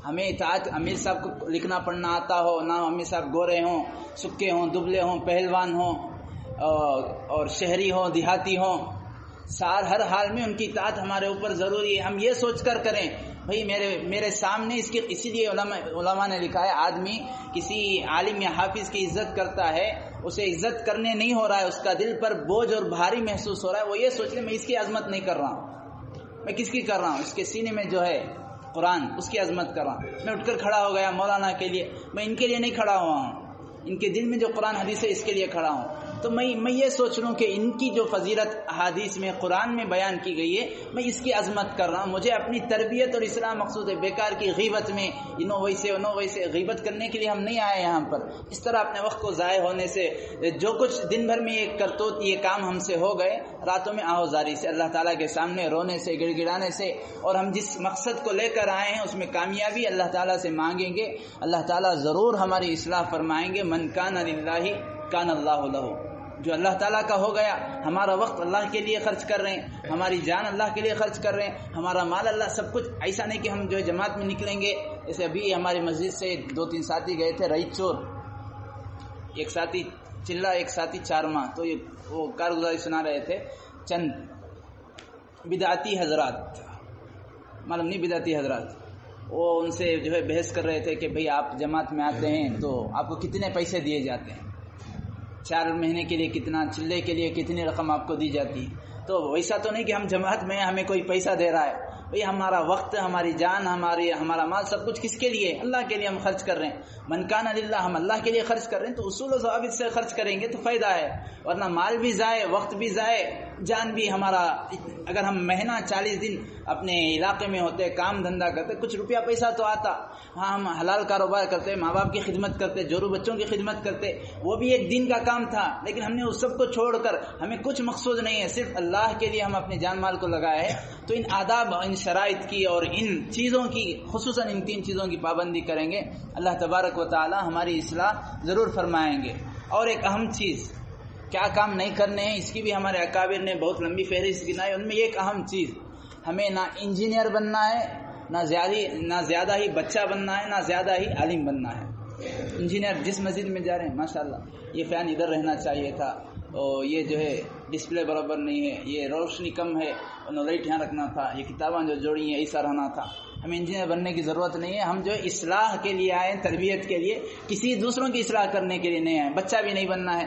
ہمیں اطاعت، امیر صاحب کو لکھنا پڑھنا آتا ہو نہ، امیر صاحب گورے ہوں، سکے ہوں، دبلے ہوں، پہلوان ہوں، اور شہری ہوں، دیہاتی ہوں، ہر حال میں ان کی اطاعت ہمارے اوپر ضروری ہے۔ ہم یہ سوچ کر کریں بھئی میرے سامنے اسی لیے علماء نے لکھا ہے آدمی کسی عالم یا حافظ کی عزت کرتا ہے، اسے عزت کرنے نہیں ہو رہا ہے، اس کا دل پر بوجھ اور بھاری محسوس ہو رہا ہے، وہ یہ سوچ لے میں اس کی عظمت نہیں کر رہا ہوں، میں کس کی کر رہا ہوں؟ اس کے سینے میں جو ہے قرآن، اس کی عظمت کر رہا ہوں۔ میں اٹھ کر کھڑا ہو گیا مولانا کے لیے، میں ان کے لیے نہیں کھڑا ہوا ہوں، ان کے دل میں جو قرآن حدیث ہے اس کے لیے کھڑا ہوں۔ تو میں یہ سوچ لوں کہ ان کی جو فضیلت احادیث میں قرآن میں بیان کی گئی ہے میں اس کی عظمت کر رہا ہوں، مجھے اپنی تربیت اور اصلاح مقصود ہے۔ بیکار کی غیبت میں انہوں ویسے غیبت کرنے کے لیے ہم نہیں آئے یہاں پر، اس طرح اپنے وقت کو ضائع ہونے سے، جو کچھ دن بھر میں یہ کرتوت یہ کام ہم سے ہو گئے، راتوں میں آہوزاری سے، اللہ تعالیٰ کے سامنے رونے سے، گڑ گڑانے سے، اور ہم جس مقصد کو لے کر آئے ہیں اس میں کامیابی اللہ تعالیٰ سے مانگیں گے، اللہ تعالیٰ ضرور ہماری اصلاح فرمائیں گے۔ من کان للہ کان اللہ لہ، جو اللہ تعالیٰ کا ہو گیا، ہمارا وقت اللہ کے لیے خرچ کر رہے ہیں، ہماری جان اللہ کے لیے خرچ کر رہے ہیں، ہمارا مال اللہ، سب کچھ ایسا نہیں کہ ہم جو ہے جماعت میں نکلیں گے۔ جیسے ابھی ہماری مسجد سے 2-3 ساتھی گئے تھے رئیس چور، ایک ساتھی چلا، ایک ساتھی چارما، تو یہ وہ کارگزاری سنا رہے تھے، چند بدعتی حضرات، معلوم نہیں بدعتی حضرات، وہ ان سے جو ہے بحث کر رہے تھے کہ بھئی آپ جماعت میں آتے ہیں تو آپ کو کتنے پیسے دیے جاتے ہیں، 4 مہینے کے لیے کتنا، چلے کے لیے کتنی رقم آپ کو دی جاتی ہے؟ تو ویسا تو نہیں کہ ہم جماعت میں ہمیں کوئی پیسہ دے رہا ہے، بھئی ہمارا وقت، ہماری جان، ہمارا مال، سب کچھ کس کے لیے؟ اللہ کے لیے ہم خرچ کر رہے ہیں۔ من کان للہ، ہم اللہ کے لیے خرچ کر رہے ہیں تو اصول و ضوابط سے خرچ کریں گے تو فائدہ ہے، ورنہ مال بھی ضائع، وقت بھی ضائع، جان بھی ہمارا۔ اگر ہم مہینہ 40 دن اپنے علاقے میں ہوتے، کام دھندا کرتے، کچھ روپیہ پیسہ تو آتا، ہاں ہم حلال کاروبار کرتے، ماں باپ کی خدمت کرتے، جورو بچوں کی خدمت کرتے، وہ بھی ایک دن کا کام تھا، لیکن ہم نے اس سب کو چھوڑ کر، ہمیں کچھ مقصود نہیں ہے، صرف اللہ کے لیے ہم اپنے جان مال کو لگایا ہے۔ تو ان آداب، ان شرائط کی اور ان چیزوں کی، خصوصاً ان 3 چیزوں کی پابندی کریں گے، اللہ تبارک و تعالی ہماری اصلاح ضرور فرمائیں گے۔ اور ایک اہم چیز، کیا کام نہیں کرنے ہیں، اس کی بھی ہمارے اکابر نے بہت لمبی فہرست گنائی، ان میں ایک اہم چیز، ہمیں نہ انجینئر بننا ہے، نہ زیادہ ہی بچہ بننا ہے، نہ زیادہ ہی عالم بننا ہے۔ انجینئر جس مسجد میں جا رہے ہیں ماشاءاللہ، یہ فین ادھر رہنا چاہیے تھا، اور یہ جو ہے ڈسپلے برابر نہیں ہے، یہ روشنی کم ہے، اور لائٹ یہاں رکھنا تھا، یہ کتابیں جو جوڑی ہیں ایسا رہنا تھا۔ ہمیں انجینئر بننے کی ضرورت نہیں ہے، ہم جو اصلاح کے لیے آئے، تربیت کے لیے، کسی دوسروں کی اصلاح کرنے کے لیے نہیں آئے۔ بچہ بھی نہیں بننا ہے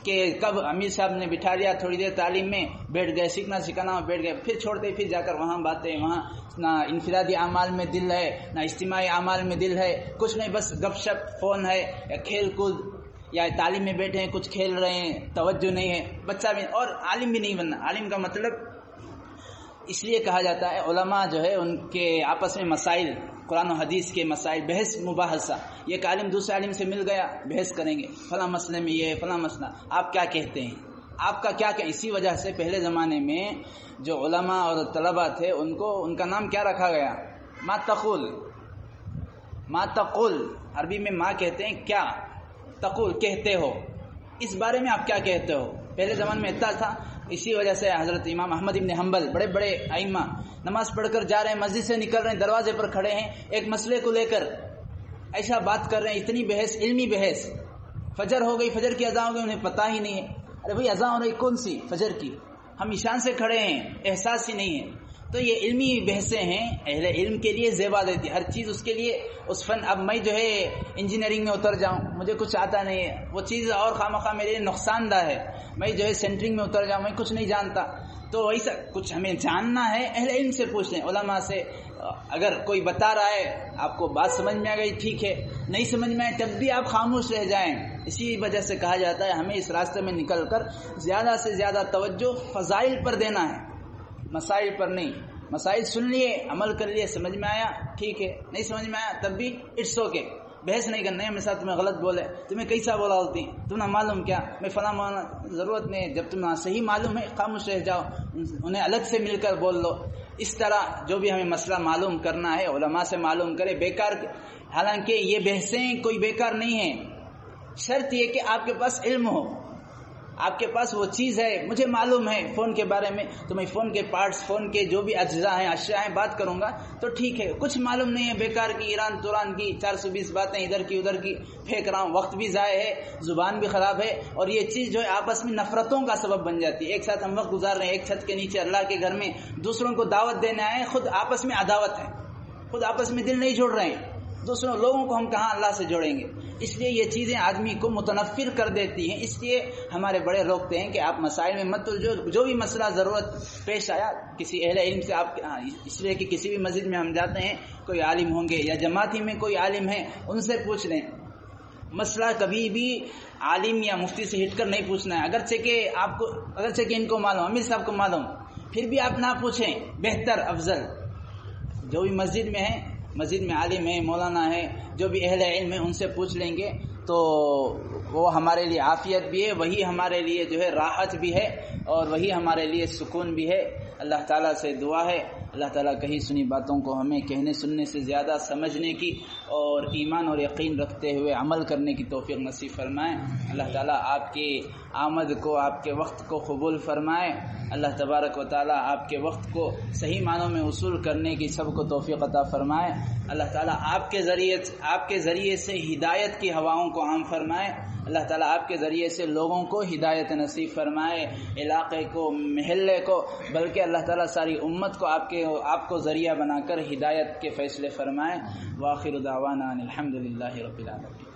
کہ کب امیر صاحب نے بٹھا لیا تھوڑی دیر تعلیم میں، بیٹھ گئے، سیکھنا سکھانا بیٹھ گئے، پھر چھوڑتے، پھر جا کر وہاں باتیں، وہاں نہ انفرادی اعمال میں دل ہے، نہ اجتماعی اعمال میں دل ہے، کچھ نہیں، بس گپ شپ، فون ہے، یا کھیل کود، یا تعلیم میں بیٹھے ہیں، کچھ کھیل رہے ہیں، توجہ نہیں ہے، بچہ بھی، اور عالم بھی نہیں بننا۔ عالم کا مطلب اس لیے کہا جاتا ہے، علماء جو ہے ان کے آپس میں مسائل، قرآن و حدیث کے مسائل، بحث مباحثہ، یہ ایک عالم دوسرے عالم سے مل گیا، بحث کریں گے، فلاں مسئلے میں یہ، فلاں مسئلہ، آپ کیا کہتے ہیں، آپ کا کیا اسی وجہ سے پہلے زمانے میں جو علماء اور طلباء تھے ان کا نام کیا رکھا گیا؟ ما تقول، عربی میں ما کہتے ہیں کیا، تقول کہتے ہو، اس بارے میں آپ کیا کہتے ہو؟ پہلے زمانے میں اتنا تھا. اسی وجہ سے حضرت امام احمد ابن حنبل بڑے بڑے ائمہ نماز پڑھ کر جا رہے ہیں، مسجد سے نکل رہے ہیں، دروازے پر کھڑے ہیں، ایک مسئلے کو لے کر ایسا بات کر رہے ہیں، اتنی بحث، علمی بحث. فجر ہو گئی، فجر کی اذان ہو گئی، انہیں پتہ ہی نہیں ہے. ارے بھائی اذان ہو رہی کون سی؟ فجر کی. ہم عشاء سے کھڑے ہیں، احساس ہی نہیں ہے. تو یہ علمی بحثیں ہیں، اہل علم کے لیے زیبا دیتی ہے ہر چیز اس کے لیے اس فن. اب میں جو ہے انجینئرنگ میں اتر جاؤں، مجھے کچھ آتا نہیں ہے، وہ چیز اور خواہ میرے لیے نقصان دہ ہے. میں جو ہے سینٹرنگ میں اتر جاؤں، میں کچھ نہیں جانتا. تو ویسا کچھ ہمیں جاننا ہے، اہل علم سے پوچھ لیں، علماء سے. اگر کوئی بتا رہا ہے، آپ کو بات سمجھ میں آ گئی ٹھیک ہے، نہیں سمجھ میں آئے تب بھی آپ خاموش رہ جائیں. اسی وجہ سے کہا جاتا ہے ہمیں اس راستے میں نکل کر زیادہ سے زیادہ توجہ فضائل پر دینا ہے، مسائل پر نہیں. مسائل سن لیے، عمل کر لیے، سمجھ میں آیا ٹھیک ہے، نہیں سمجھ میں آیا تب بھی اٹس اوکے. بحث نہیں کرنا ہے. میرے ساتھ تمہیں غلط بولے، تمہیں کیسا بولا ہوتی، تمہیں معلوم کیا، میں فلاں ضرورت نہیں. جب تمہیں صحیح معلوم ہے خاموش رہ جاؤ، انہیں الگ سے مل کر بول لو. اس طرح جو بھی ہمیں مسئلہ معلوم کرنا ہے علماء سے معلوم کرے. بیکار، حالانکہ یہ بحثیں کوئی بیکار نہیں ہیں، شرط یہ کہ آپ کے پاس علم ہو، آپ کے پاس وہ چیز ہے. مجھے معلوم ہے فون کے بارے میں، تو میں فون کے پارٹس، فون کے جو بھی اجزاء ہیں، اشیاء ہیں، بات کروں گا تو ٹھیک ہے. کچھ معلوم نہیں ہے، بیکار کی ایران توران کی 420 باتیں ادھر کی ادھر کی پھینک رہا ہوں، وقت بھی ضائع ہے، زبان بھی خراب ہے، اور یہ چیز جو ہے آپس میں نفرتوں کا سبب بن جاتی ہے. ایک ساتھ ہم وقت گزار رہے ہیں ایک چھت کے نیچے اللہ کے گھر میں، دوسروں کو دعوت دینے آئے، خود آپس میں عداوت ہے، خود آپس میں دل نہیں جوڑ رہے ہیں. دوسروں لوگوں کو ہم کہاں اللہ سے جوڑیں گے؟ اس لیے یہ چیزیں آدمی کو متنفر کر دیتی ہیں. اس لیے ہمارے بڑے روکتے ہیں کہ آپ مسائل میں مت الجھو. جو بھی مسئلہ ضرورت پیش آیا کسی اہل علم سے آپ، اس لیے کہ کسی بھی مسجد میں ہم جاتے ہیں، کوئی عالم ہوں گے یا جماعتی میں کوئی عالم ہے، ان سے پوچھ لیں. مسئلہ کبھی بھی عالم یا مفتی سے ہٹ کر نہیں پوچھنا ہے. اگرچہ کہ ان کو معلوم، امیر صاحب کو معلوم، پھر بھی آپ نہ پوچھیں، بہتر افضل. جو بھی مسجد میں ہے، مسجد میں عالم ہے، مولانا ہے، جو بھی اہل علم ہے، ان سے پوچھ لیں گے تو وہ ہمارے لیے عافیت بھی ہے، وہی ہمارے لیے جو ہے راحت بھی ہے، اور وہی ہمارے لیے سکون بھی ہے. اللہ تعالیٰ سے دعا ہے اللہ تعالیٰ کہیں سنی باتوں کو ہمیں کہنے سننے سے زیادہ سمجھنے کی اور ایمان اور یقین رکھتے ہوئے عمل کرنے کی توفیق نصیب فرمائے. اللہ تعالیٰ آپ کی آمد کو، آپ کے وقت کو قبول فرمائے. اللہ تبارک و تعالیٰ آپ کے وقت کو صحیح معنوں میں وصول کرنے کی سب کو توفیق عطا فرمائے. اللہ تعالیٰ آپ کے ذریعے سے ہدایت کی ہواؤں کو عام فرمائے. اللہ تعالیٰ آپ کے ذریعے سے لوگوں کو ہدایت نصیب فرمائے، علاقے کو، محلے کو، بلکہ اللہ تعالیٰ ساری امت کو آپ کو ذریعہ بنا کر ہدایت کے فیصلے فرمائے. وآخر دعوانا الحمدللہ رب العالمین.